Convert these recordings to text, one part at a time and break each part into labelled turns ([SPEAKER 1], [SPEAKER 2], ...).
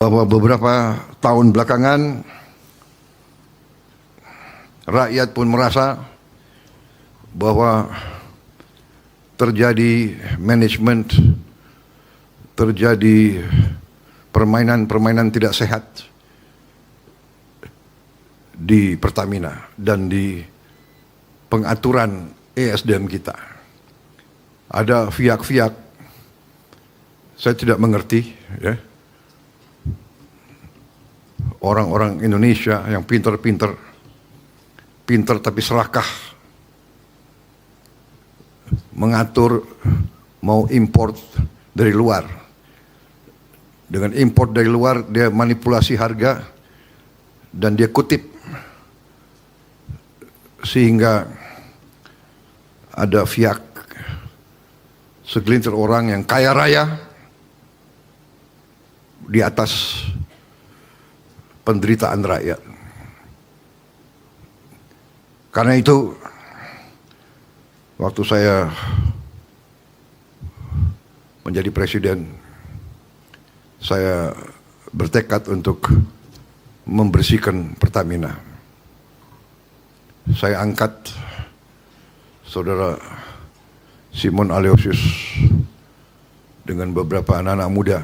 [SPEAKER 1] Bahwa beberapa tahun belakangan rakyat pun merasa bahwa terjadi manajemen, terjadi permainan-permainan tidak sehat di Pertamina dan di pengaturan ESDM kita. Ada pihak-pihak, saya tidak mengerti, ya, orang-orang Indonesia yang pintar tapi serakah, mengatur mau import dari luar. Dengan import dari luar dia manipulasi harga dan dia kutip sehingga ada pihak segelintir orang yang kaya raya di atas penderitaan rakyat. Karena itu, waktu saya menjadi presiden, saya bertekad untuk membersihkan Pertamina. Saya angkat saudara Simon Aleosius dengan beberapa anak-anak muda.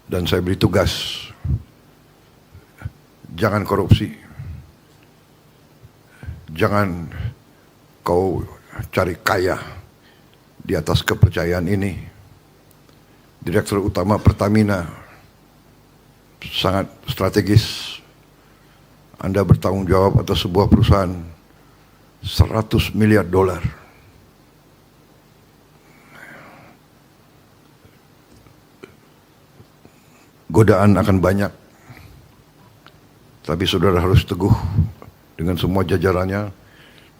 [SPEAKER 1] Dan saya beri tugas, jangan korupsi, jangan kau cari kaya di atas kepercayaan ini. Direktur Utama Pertamina sangat strategis. Anda bertanggung jawab atas sebuah perusahaan 100 miliar dolar. Godaan akan banyak, tapi saudara harus teguh dengan semua jajarannya,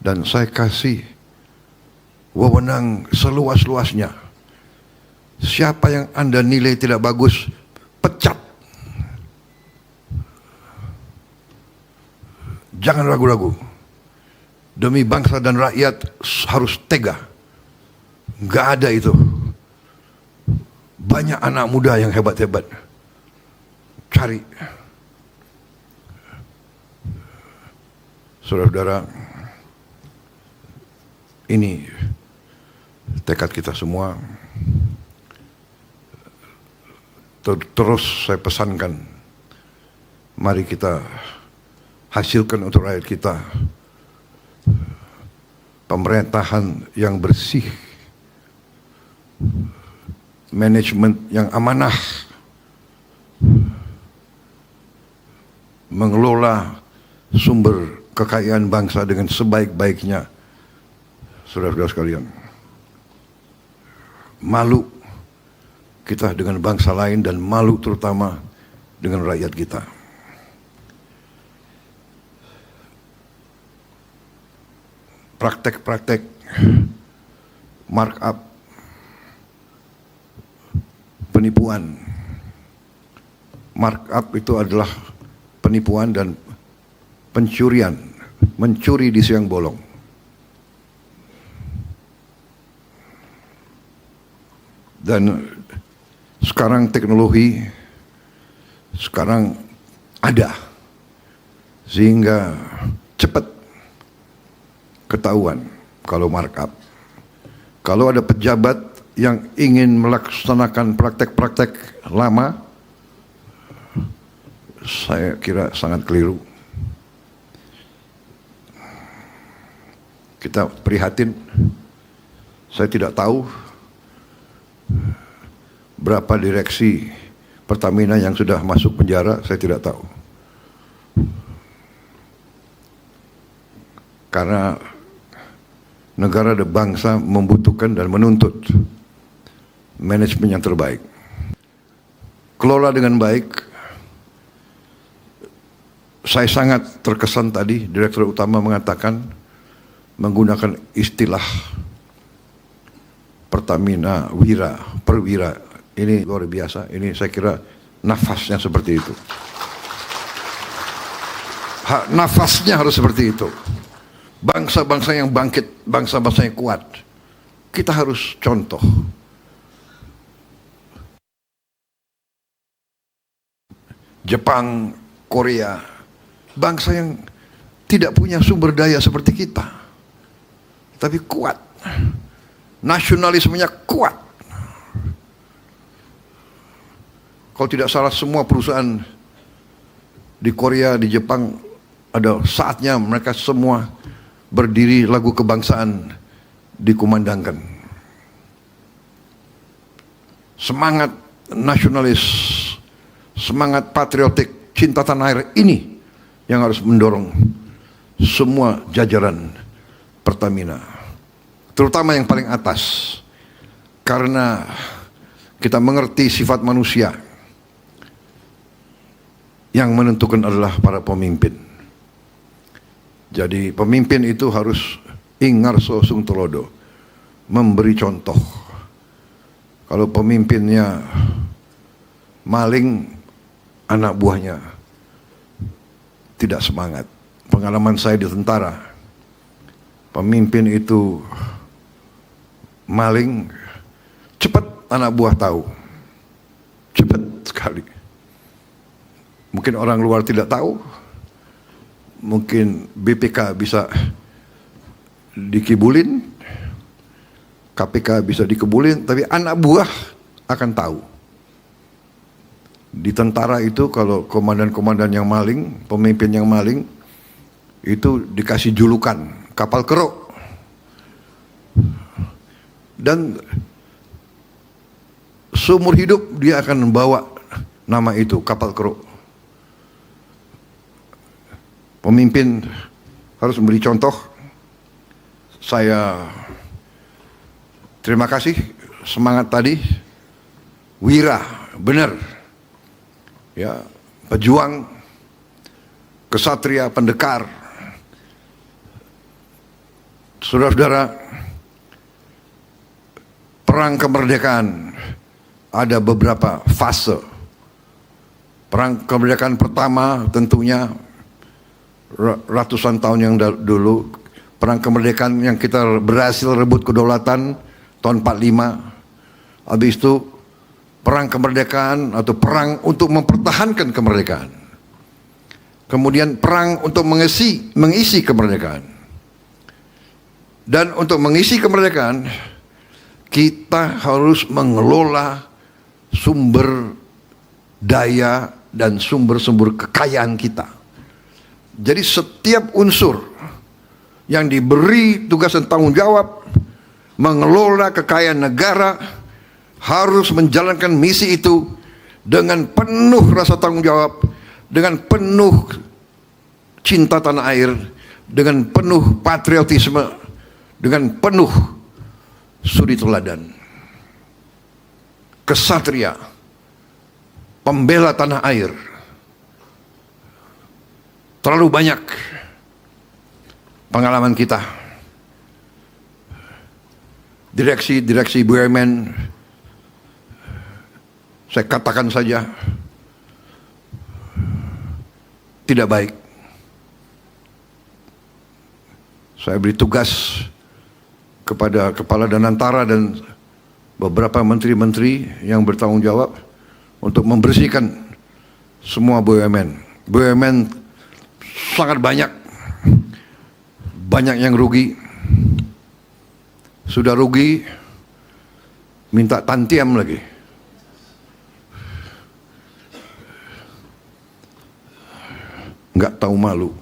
[SPEAKER 1] dan saya kasih wewenang seluas-luasnya. Siapa yang Anda nilai tidak bagus, pecat. Jangan ragu-ragu. Demi bangsa dan rakyat harus tega. Nggak ada itu. Banyak anak muda yang hebat-hebat. Cari. Saudara-saudara, ini tekad kita semua. Terus saya pesankan, mari kita hasilkan untuk rakyat kita pemerintahan yang bersih, manajemen yang amanah, mengelola sumber kekayaan bangsa dengan sebaik-baiknya. Saudara-saudara sekalian, malu kita dengan bangsa lain dan malu terutama dengan rakyat kita. Praktek-praktek markup, penipuan. Markup itu adalah penipuan dan pencurian, mencuri di siang bolong. Dan sekarang teknologi sekarang ada, sehingga cepat ketahuan kalau markup. Kalau ada pejabat yang ingin melaksanakan praktek-praktek lama, saya kira sangat keliru. Kita prihatin. Saya tidak tahu berapa direksi Pertamina yang sudah masuk penjara, saya tidak tahu. Karena negara dan bangsa membutuhkan dan menuntut manajemen yang terbaik. Kelola dengan baik. Saya sangat terkesan tadi Direktur Utama mengatakan, menggunakan istilah Pertamina Perwira. Ini luar biasa. Ini saya kira nafasnya seperti itu. Nafasnya harus seperti itu. Bangsa-bangsa yang bangkit, bangsa-bangsa yang kuat, kita harus contoh. Jepang, Korea, bangsa yang tidak punya sumber daya seperti kita, tapi kuat, nasionalismenya kuat. Kalau tidak salah semua perusahaan di Korea, di Jepang, ada saatnya mereka semua berdiri lagu kebangsaan dikumandangkan. Semangat nasionalis, semangat patriotik, cinta tanah air ini yang harus mendorong semua jajaran Pertamina, terutama yang paling atas, karena kita mengerti sifat manusia. Yang menentukan adalah para pemimpin. Jadi pemimpin itu harus ingarso sung tulodo, memberi contoh. Kalau pemimpinnya maling, anak buahnya tidak semangat. Pengalaman saya di tentara, pemimpin itu maling, cepat anak buah tahu, cepat sekali. Mungkin orang luar tidak tahu, mungkin BPK bisa dikibulin, KPK bisa dikibulin, tapi anak buah akan tahu. Di tentara itu kalau komandan-komandan yang maling, pemimpin yang maling, itu dikasih julukan kapal keruk. Dan seumur hidup dia akan membawa nama itu, kapal keruk. Pemimpin harus memberi contoh. Saya terima kasih semangat tadi, wira, benar. Ya, pejuang, kesatria, pendekar. Saudara-saudara, perang kemerdekaan ada beberapa fase. Perang kemerdekaan pertama tentunya ratusan tahun yang dulu, perang kemerdekaan yang kita berhasil rebut kedaulatan tahun 45. Habis itu perang kemerdekaan atau perang untuk mempertahankan kemerdekaan. Kemudian perang untuk mengisi kemerdekaan. Dan untuk mengisi kemerdekaan, kita harus mengelola sumber daya dan sumber-sumber kekayaan kita. Jadi setiap unsur yang diberi tugas dan tanggung jawab mengelola kekayaan negara harus menjalankan misi itu dengan penuh rasa tanggung jawab, dengan penuh cinta tanah air, dengan penuh patriotisme, dengan penuh suri teladan. Kesatria, pembela tanah air. Terlalu banyak pengalaman kita. Direksi BUMN, saya katakan saja, tidak baik. Saya beri tugas kepada Kepala Danantara dan beberapa menteri-menteri yang bertanggung jawab untuk membersihkan semua BUMN. BUMN sangat banyak yang rugi. Sudah rugi, minta tantiam lagi. Nggak tahu malu.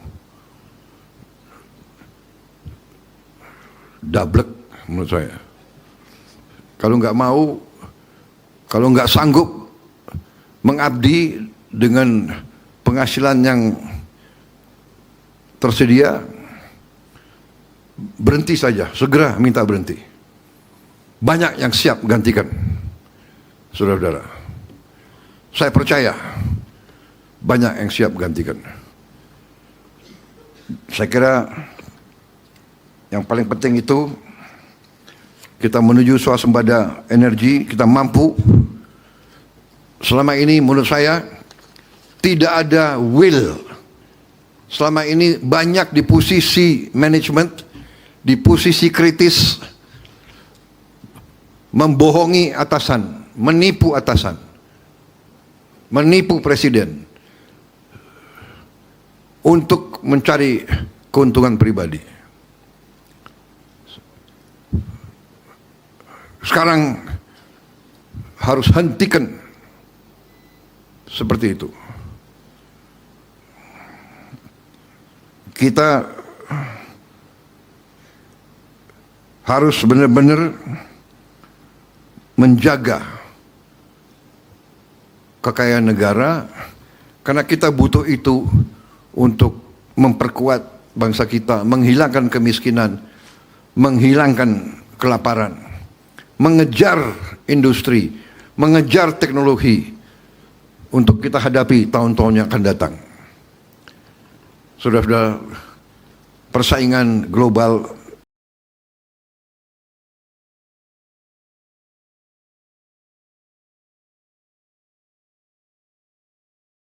[SPEAKER 1] Dablek menurut saya. Kalau nggak mau, kalau nggak sanggup mengabdi dengan penghasilan yang tersedia, berhenti saja, segera minta berhenti. Banyak yang siap gantikan, saudara-saudara. Saya percaya banyak yang siap gantikan. Saya kira yang paling penting itu kita menuju swasembada energi, kita mampu. Selama ini menurut saya tidak ada will. Selama ini banyak di posisi manajemen, di posisi kritis, membohongi atasan, menipu atasan, menipu presiden, untuk mencari keuntungan pribadi. Sekarang harus hentikan seperti itu. Kita harus benar-benar menjaga kekayaan negara, karena kita butuh itu untuk memperkuat bangsa kita, menghilangkan kemiskinan, menghilangkan kelaparan, mengejar industri, mengejar teknologi untuk kita hadapi tahun-tahun yang akan datang. Saudara-saudara, persaingan global